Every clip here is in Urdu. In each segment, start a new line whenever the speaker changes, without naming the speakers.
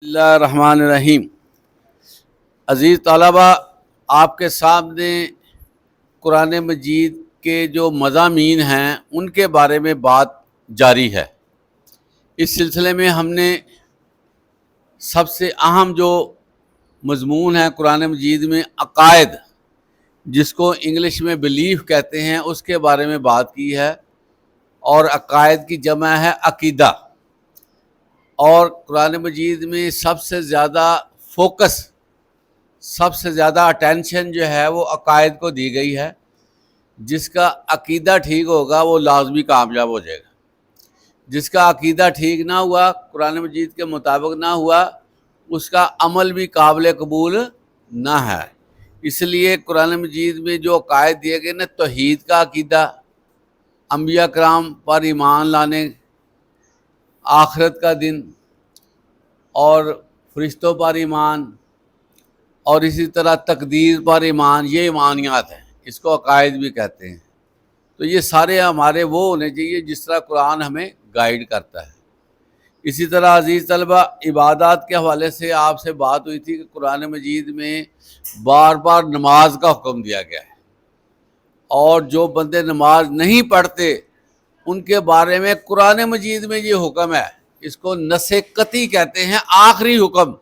اللہ الرحمن الرحیم۔ عزیز طلبہ، آپ کے سامنے قرآن مجید کے جو مضامین ہیں ان کے بارے میں بات جاری ہے۔ اس سلسلے میں ہم نے سب سے اہم جو مضمون ہے قرآن مجید میں عقائد، جس کو انگلش میں بلیف کہتے ہیں، اس کے بارے میں بات کی ہے، اور عقائد کی جمع ہے عقیدہ۔ اور قرآن مجید میں سب سے زیادہ فوکس، سب سے زیادہ اٹینشن جو ہے وہ عقائد کو دی گئی ہے۔ جس کا عقیدہ ٹھیک ہوگا وہ لازمی کامیاب ہو جائے گا، جس کا عقیدہ ٹھیک نہ ہوا، قرآن مجید کے مطابق نہ ہوا، اس کا عمل بھی قابل قبول نہ ہے۔ اس لیے قرآن مجید میں جو عقائد دیے گئے نا، توحید کا عقیدہ، انبیاء کرام پر ایمان لانے، آخرت کا دن اور فرشتوں پر ایمان، اور اسی طرح تقدیر پر ایمان، یہ ایمانیات ہیں، اس کو عقائد بھی کہتے ہیں۔ تو یہ سارے ہمارے وہ ہونے چاہیے جس طرح قرآن ہمیں گائیڈ کرتا ہے۔ اسی طرح عزیز طلبہ، عبادات کے حوالے سے آپ سے بات ہوئی تھی کہ قرآن مجید میں بار بار نماز کا حکم دیا گیا ہے، اور جو بندے نماز نہیں پڑھتے ان کے بارے میں قرآن مجید میں یہ حکم ہے، اس کو نص قطعی کہتے ہیں، آخری حکم،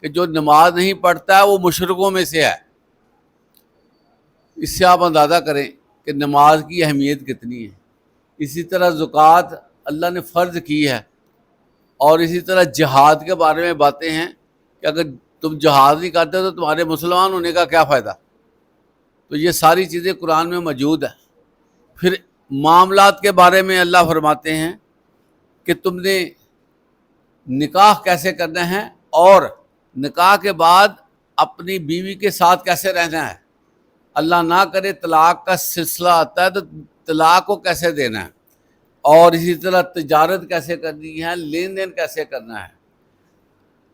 کہ جو نماز نہیں پڑھتا ہے وہ مشرکوں میں سے ہے۔ اس سے آپ اندازہ کریں کہ نماز کی اہمیت کتنی ہے۔ اسی طرح زکوٰۃ اللہ نے فرض کی ہے، اور اسی طرح جہاد کے بارے میں باتیں ہیں کہ اگر تم جہاد نہیں کرتے تو تمہارے مسلمان ہونے کا کیا فائدہ۔ تو یہ ساری چیزیں قرآن میں موجود ہیں۔ پھر معاملات کے بارے میں اللہ فرماتے ہیں کہ تم نے نکاح کیسے کرنا ہے، اور نکاح کے بعد اپنی بیوی کے ساتھ کیسے رہنا ہے۔ اللہ نہ کرے طلاق کا سلسلہ آتا ہے تو طلاق کو کیسے دینا ہے، اور اسی طرح تجارت کیسے کرنی ہے، لین دین کیسے کرنا ہے۔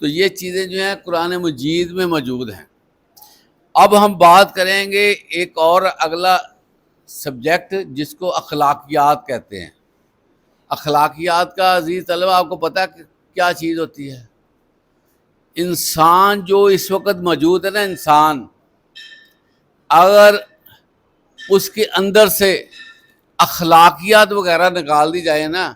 تو یہ چیزیں جو ہیں قرآن مجید میں موجود ہیں۔ اب ہم بات کریں گے ایک اور اگلا سبجیکٹ، جس کو اخلاقیات کہتے ہیں۔ اخلاقیات کا عزیز طلبہ آپ کو پتہ ہے کہ کیا چیز ہوتی ہے؟ انسان جو اس وقت موجود ہے نا، انسان اگر اس کے اندر سے اخلاقیات وغیرہ نکال دی جائے نا،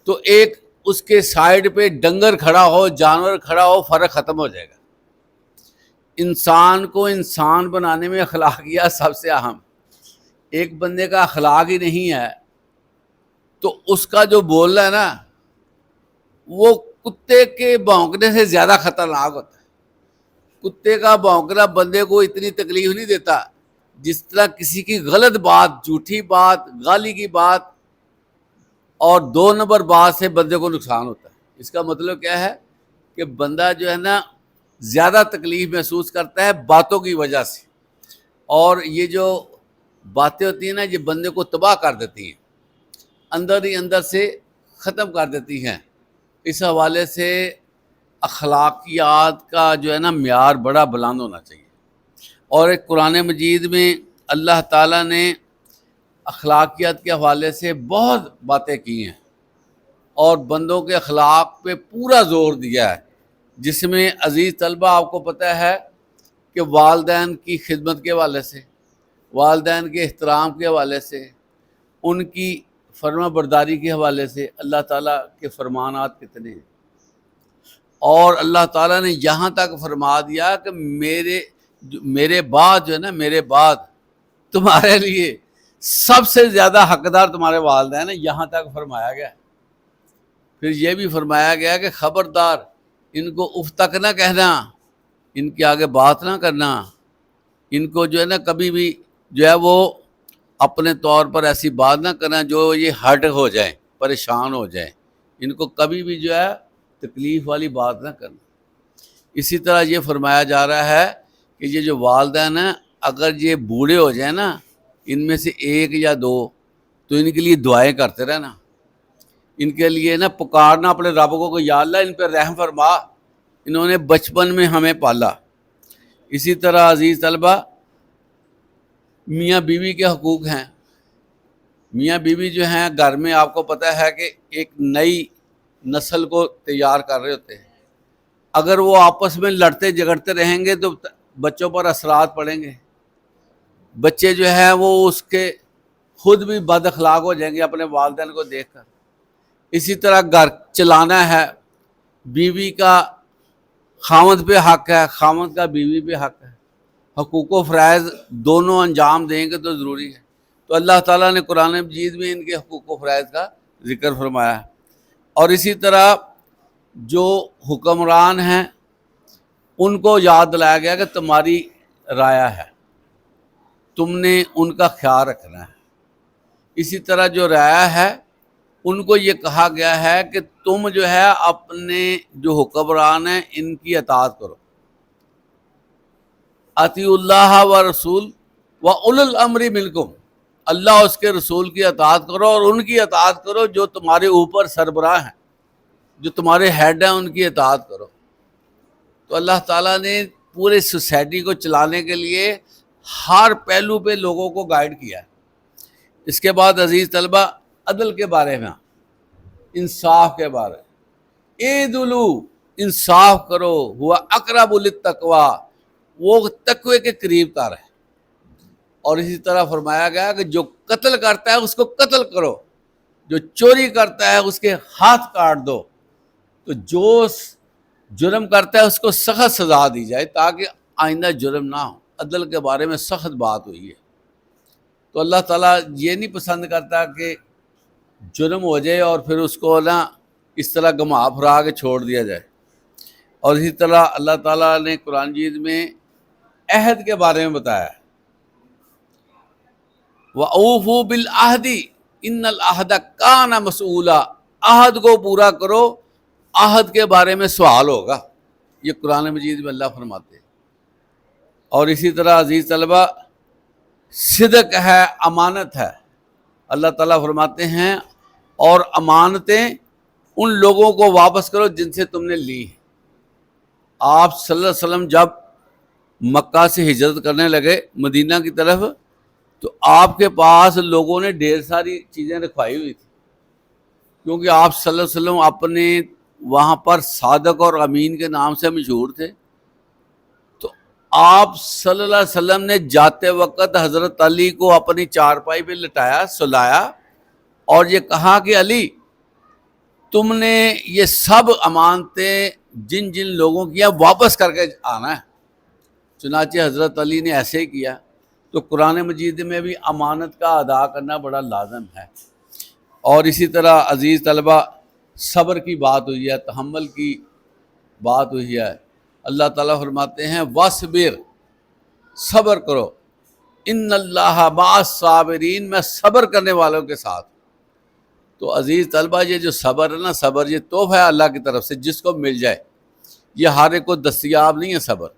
تو ایک اس کے سائیڈ پہ ڈنگر کھڑا ہو، جانور کھڑا ہو، فرق ختم ہو جائے گا۔ انسان کو انسان بنانے میں اخلاقیات سب سے اہم۔ ایک بندے کا اخلاق ہی نہیں ہے تو اس کا جو بولنا ہے نا، وہ کتے کے بھونکنے سے زیادہ خطرناک ہوتا ہے۔ کتے کا بھونکنا بندے کو اتنی تکلیف نہیں دیتا جس طرح کسی کی غلط بات، جھوٹی بات، گالی کی بات اور 2 نمبر بات سے بندے کو نقصان ہوتا ہے۔ اس کا مطلب کیا ہے کہ بندہ جو ہے نا زیادہ تکلیف محسوس کرتا ہے باتوں کی وجہ سے، اور یہ جو باتیں ہوتی ہیں نا، یہ بندے کو تباہ کر دیتی ہیں، اندر ہی اندر سے ختم کر دیتی ہیں۔ اس حوالے سے اخلاقیات کا جو ہے نا معیار بڑا بلند ہونا چاہیے۔ اور ایک قرآن مجید میں اللہ تعالیٰ نے اخلاقیات کے حوالے سے بہت باتیں کی ہیں، اور بندوں کے اخلاق پہ پورا زور دیا ہے، جس میں عزیز طلبہ آپ کو پتہ ہے کہ والدین کی خدمت کے حوالے سے، والدین کے احترام کے حوالے سے، ان کی فرما برداری کے حوالے سے اللہ تعالیٰ کے فرمانات کتنے ہیں۔ اور اللہ تعالیٰ نے یہاں تک فرما دیا کہ میرے بعد جو ہے نا، میرے بعد تمہارے لیے سب سے زیادہ حقدار تمہارے والدین ہیں، یہاں تک فرمایا گیا۔ پھر یہ بھی فرمایا گیا کہ خبردار ان کو اف تک نہ کہنا، ان کے آگے بات نہ کرنا، ان کو جو ہے نا کبھی بھی جو ہے وہ اپنے طور پر ایسی بات نہ کرنا جو یہ ہرٹ ہو جائیں، پریشان ہو جائیں، ان کو کبھی بھی جو ہے تکلیف والی بات نہ کرنا۔ اسی طرح یہ فرمایا جا رہا ہے کہ یہ جو والدین ہیں، اگر یہ بوڑھے ہو جائیں نا، ان میں سے 1 یا 2، تو ان کے لیے دعائیں کرتے رہنا، ان کے لیے نا پکارنا اپنے رب کو کہ یا اللہ ان پہ رحم فرما، انہوں نے بچپن میں ہمیں پالا۔ اسی طرح عزیز طلبہ، میاں بیوی کے حقوق ہیں۔ میاں بیوی جو ہیں گھر میں، آپ کو پتہ ہے کہ ایک نئی نسل کو تیار کر رہے ہوتے ہیں، اگر وہ آپس میں لڑتے جھگڑتے رہیں گے تو بچوں پر اثرات پڑیں گے، بچے جو ہیں وہ اس کے خود بھی بد اخلاق ہو جائیں گے اپنے والدین کو دیکھ کر۔ اسی طرح گھر چلانا ہے، بیوی کا خاوند پہ حق ہے، خاوند کا بیوی پہ حق ہے، حقوق و فرائض دونوں انجام دیں گے تو ضروری ہے۔ تو اللہ تعالیٰ نے قرآن مجید میں ان کے حقوق و فرائض کا ذکر فرمایا ہے۔ اور اسی طرح جو حکمران ہیں ان کو یاد دلایا گیا کہ تمہاری رعایا ہے، تم نے ان کا خیال رکھنا ہے۔ اسی طرح جو رعایا ہے ان کو یہ کہا گیا ہے کہ تم جو ہے اپنے جو حکمران ہیں ان کی اطاعت کرو، اطیعوا اللہ و رسول و اولو الامر منکم، اللہ اس کے رسول کی اطاعت کرو اور ان کی اطاعت کرو جو تمہارے اوپر سربراہ ہیں، جو تمہارے ہیڈ ہیں ان کی اطاعت کرو۔ تو اللہ تعالیٰ نے پورے سوسائٹی کو چلانے کے لیے ہر پہلو پہ لوگوں کو گائیڈ کیا ہے۔ اس کے بعد عزیز طلبہ عدل کے بارے میں، انصاف کے بارے میں، اعدلوا، انصاف کرو، ہوا اقرب للتقوی، وہ تقوی کے قریب تر ہے۔ اور اسی طرح فرمایا گیا کہ جو قتل کرتا ہے اس کو قتل کرو، جو چوری کرتا ہے اس کے ہاتھ کاٹ دو، تو جو جرم کرتا ہے اس کو سخت سزا دی جائے تاکہ آئندہ جرم نہ ہو۔ عدل کے بارے میں سخت بات ہوئی ہے۔ تو اللہ تعالیٰ یہ نہیں پسند کرتا کہ جرم ہو جائے اور پھر اس کو نا اس طرح گھما پھرا کے چھوڑ دیا جائے۔ اور اسی طرح اللہ تعالیٰ نے قرآن مجید میں عہد کے بارے میں بتایا ہے، وَأَوْفُوا بِالْعَهْدِ إِنَّ الْعَهْدَ كَانَ مَسْئُولًا، عہد کو پورا کرو، عہد کے بارے میں سوال ہوگا، یہ قرآن مجید میں اللہ فرماتے ہیں۔ اور اسی طرح عزیز طلبہ صدق ہے، امانت ہے، اللہ تعالیٰ فرماتے ہیں اور امانتیں ان لوگوں کو واپس کرو جن سے تم نے لی۔ آپ صلی اللہ علیہ وسلم جب مکہ سے ہجرت کرنے لگے مدینہ کی طرف تو آپ کے پاس لوگوں نے ڈھیر ساری چیزیں رکھوائی ہوئی تھی، کیونکہ آپ صلی اللہ علیہ وسلم اپنے وہاں پر صادق اور امین کے نام سے مشہور تھے۔ تو آپ صلی اللہ علیہ وسلم نے جاتے وقت حضرت علی کو اپنی چارپائی پہ لٹایا، سلایا اور یہ کہا کہ علی تم نے یہ سب امانتیں جن جن لوگوں کی ہیں واپس کر کے آنا ہے۔ چنانچہ حضرت علی نے ایسے ہی کیا۔ تو قرآن مجید میں بھی امانت کا ادا کرنا بڑا لازم ہے۔ اور اسی طرح عزیز طلبہ صبر کی بات ہوئی ہے، تحمل کی بات ہوئی ہے۔ اللہ تعالیٰ فرماتے ہیں وَاصْبِرْ، صبر کرو، ان اللہ مع الصابرین، میں صبر کرنے والوں کے ساتھ۔ تو عزیز طلبہ یہ جو صبر ہے نا، صبر یہ تحفہ ہے اللہ کی طرف سے، جس کو مل جائے، یہ ہر ایک کو دستیاب نہیں ہے صبر،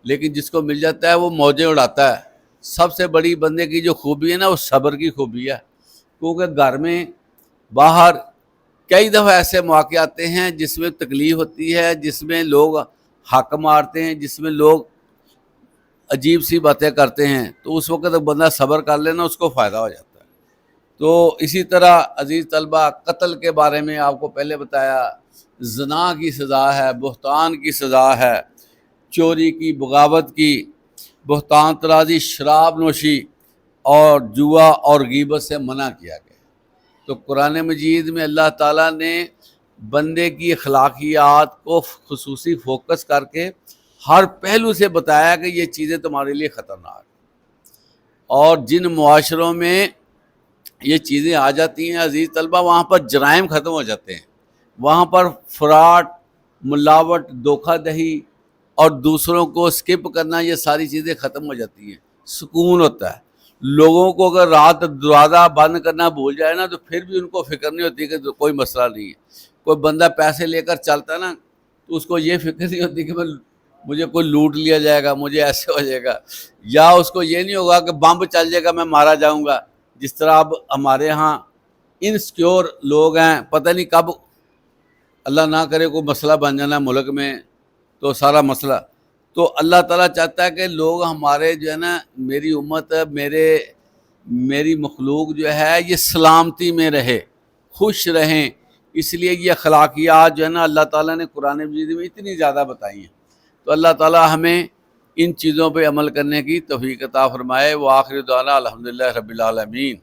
لیکن جس کو مل جاتا ہے وہ موجیں اڑاتا ہے۔ سب سے بڑی بندے کی جو خوبی ہے نا وہ صبر کی خوبی ہے، کیونکہ گھر میں باہر کئی دفعہ ایسے مواقع آتے ہیں جس میں تکلیف ہوتی ہے، جس میں لوگ حق مارتے ہیں، جس میں لوگ عجیب سی باتیں کرتے ہیں، تو اس وقت بندہ صبر کر لینا اس کو فائدہ ہو جاتا ہے۔ تو اسی طرح عزیز طلبہ قتل کے بارے میں آپ کو پہلے بتایا، زنا کی سزا ہے، بہتان کی سزا ہے، چوری کی، بغاوت کی، بہتان ترازی، شراب نوشی اور جوا اور غیبت سے منع کیا گیا۔ تو قرآن مجید میں اللہ تعالیٰ نے بندے کی اخلاقیات کو خصوصی فوکس کر کے ہر پہلو سے بتایا کہ یہ چیزیں تمہارے لیے خطرناک ہیں۔ اور جن معاشروں میں یہ چیزیں آ جاتی ہیں عزیز طلبہ، وہاں پر جرائم ختم ہو جاتے ہیں، وہاں پر فراڈ، ملاوٹ، دھوکہ دہی اور دوسروں کو اسکپ کرنا، یہ ساری چیزیں ختم ہو جاتی ہیں، سکون ہوتا ہے۔ لوگوں کو اگر رات دروازہ بند کرنا بھول جائے نا تو پھر بھی ان کو فکر نہیں ہوتی کہ کوئی مسئلہ نہیں ہے۔ کوئی بندہ پیسے لے کر چلتا ہے نا تو اس کو یہ فکر نہیں ہوتی کہ مجھے کوئی لوٹ لیا جائے گا، مجھے ایسے ہو جائے گا، یا اس کو یہ نہیں ہوگا کہ بمب چل جائے گا میں مارا جاؤں گا۔ جس طرح اب ہمارے ہاں انسیکیور لوگ ہیں، پتہ نہیں کب اللہ نہ کرے کوئی مسئلہ بن جانا ملک میں تو سارا مسئلہ۔ تو اللہ تعالیٰ چاہتا ہے کہ لوگ ہمارے جو ہے نا، میری امت، میری مخلوق جو ہے یہ سلامتی میں رہے، خوش رہیں، اس لیے یہ اخلاقیات جو ہے نا اللہ تعالیٰ نے قرآن مجید میں اتنی زیادہ بتائی ہیں. تو اللہ تعالیٰ ہمیں ان چیزوں پہ عمل کرنے کی توفیق عطا فرمائے. وآخر دعوانا الحمدللہ رب العالمین.